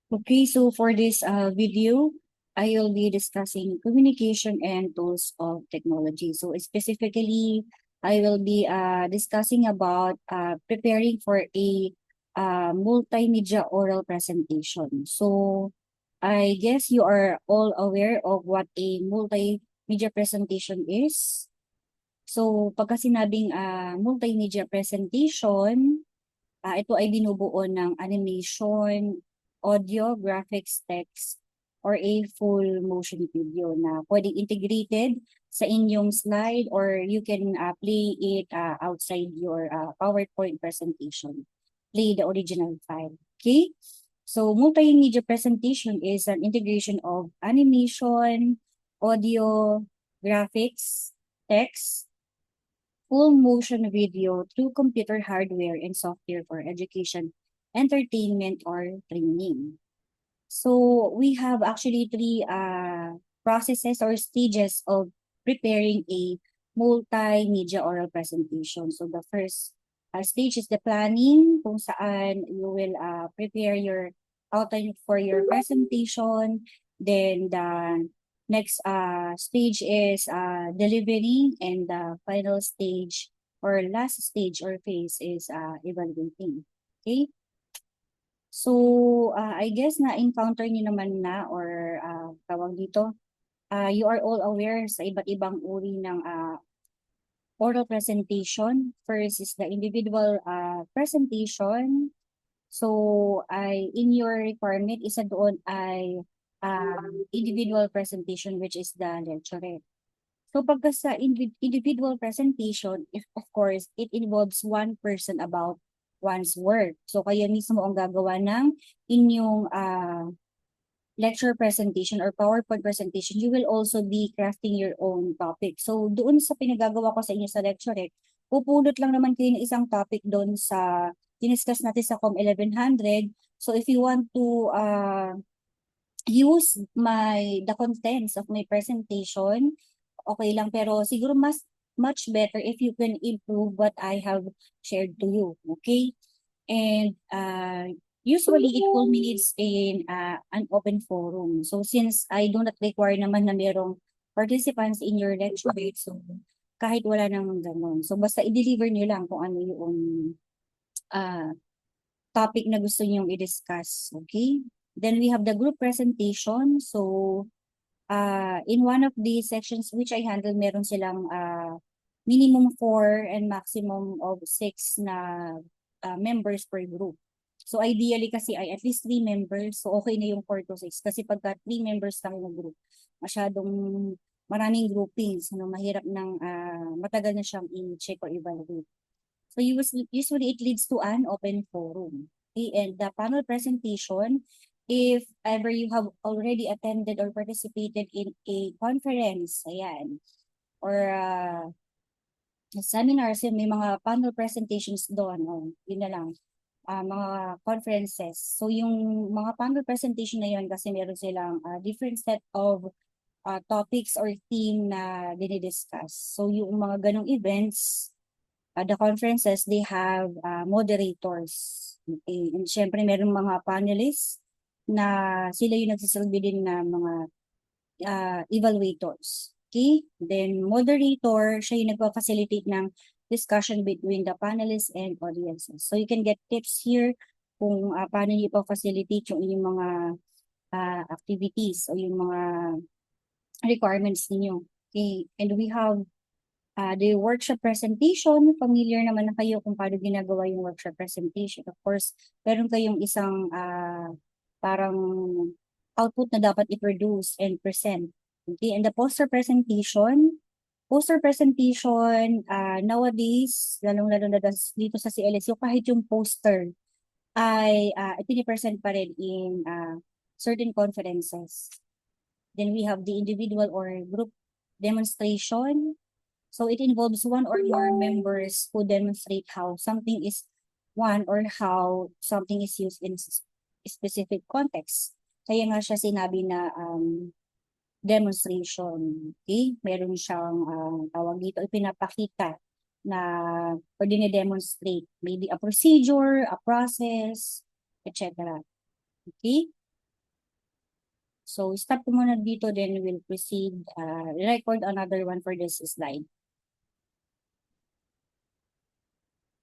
Okay, so for this video, I will be discussing communication and tools of technology. So specifically, I will be discussing about preparing for a multimedia oral presentation. So I guess you are all aware of what a multimedia presentation is. So pagka sinabing multimedia presentation, ito ay binubuo ng animation, audio, graphics, text, or a full motion video na pwedeng integrated sa inyong slide or you can play it outside your PowerPoint presentation. Play the original file. Okay? So multimedia presentation is an integration of animation, audio, graphics, text, full motion video through computer hardware and software for education, entertainment, or training. So we have actually three processes or stages of preparing a multimedia oral presentation. So the first stage is the planning, kung saan you will prepare your outline for your presentation. Then the next stage is delivering, and the final stage or last stage or phase is evaluating. Okay? So, I guess na-encounter niyo naman na or tawag dito, you are all aware sa iba't ibang uri ng oral presentation. First is the individual presentation. So, in your requirement, isa doon ay individual presentation, which is the lecture. So pagka sa individual presentation, if of course, it involves one person about one's work. So kayo mismo ang gagawa ng inyong lecture presentation or PowerPoint presentation. You will also be crafting your own topic. So doon sa pinagagawa ko sa inyo sa lecture, pupulot lang naman kayo ng isang topic doon sa diniscuss natin sa COM 1100. So if you want to use the contents of my presentation, okay lang, pero siguro much better if you can improve what I have shared to you, okay? And usually it culminates in an open forum. So since I do not require naman na merong participants in your lecture, so kahit wala namang ganun. So basta i-deliver niyo lang kung ano yung uh, topic na gusto niyong i-discuss, okay? Then we have the group presentation. So in one of the sections which I handle, meron silang minimum 4 and maximum of 6 na members per group. So ideally kasi ay at least 3 members. So okay na yung 4 to 6. Kasi pagka 3 members lang yung group, masyadong maraming groupings. Mahirap ng matagal na siyang i-check or evaluate. So usually it leads to an open forum. Okay? And the panel presentation, if ever you have already attended or participated in a conference, ayan, or seminars, may mga panel presentations doon, yun na lang, mga conferences. So yung mga panel presentation na yun, kasi meron silang different set of topics or theme na dinidiscuss. So yung mga ganong events, the conferences, they have moderators. Okay. And syempre, meron mga panelists na sila yung nagsisilbi din na mga evaluators. Okay? Then, moderator, siya yung nagpa-facilitate ng discussion between the panelists and audiences. So, you can get tips here kung paano niyo pa-facilitate yung inyong mga activities o yung mga requirements ninyo. Okay? And we have the workshop presentation. Familiar naman na kayo kung paano ginagawa yung workshop presentation. Of course, meron kayong isang parang output na dapat i-produce and present. Okay, and the poster presentation, nowadays, lalong-lalo na dito sa CLSU, kahit yung poster ay ipinipresent pa rin in certain conferences. Then we have the individual or group demonstration. So it involves one or more members who demonstrate how something is one or how something is used in specific context. Kaya nga siya sinabi na demonstration. Okay? Meron siyang tawag dito, ipinapakita na pwede demonstrate maybe a procedure, a process, etc. Okay? So stop ko muna dito, then we'll proceed, record another one for this slide.